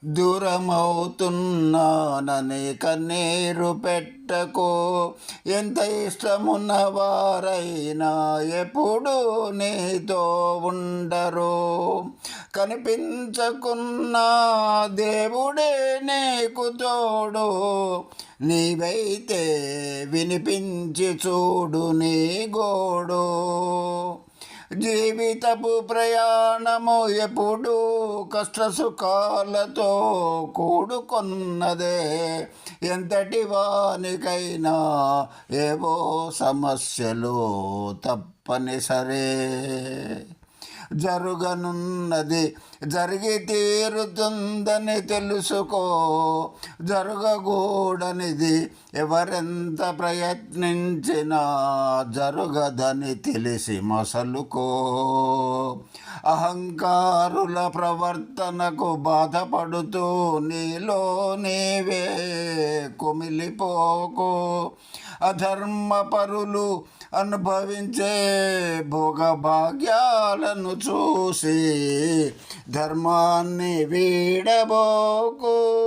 దూరమవుతున్నానని కన్నీరు పెట్టకో. ఎంత ఇష్టమున్న వారైనా ఎప్పుడు నీతో ఉండరు. కనిపించకున్నా దేవుడే నీకు తోడు. నీవైతే వినిపించి చూడు నీ గోడు. జీవితపు ప్రయాణము ఎప్పుడు కష్టసుఖాలతో కూడుకున్నదే. ఎంతటి వానికైనా ఏవో సమస్యలు తప్పనిసరే. జరగనున్నది జరిగి తీరుతుందని తెలుసుకో. జరగకూడనిది ఎవరెంత ప్రయత్నించినా జరగదని తెలిసి మసలుకో. అహంకారుల ప్రవర్తనకు బాధపడుతూ నీలో నీవే కుమిలిపోకు. అధర్మపరులు అనుభవించే భోగభాగ్యాలను చూసి ధర్మాన్ని వీడబోకు.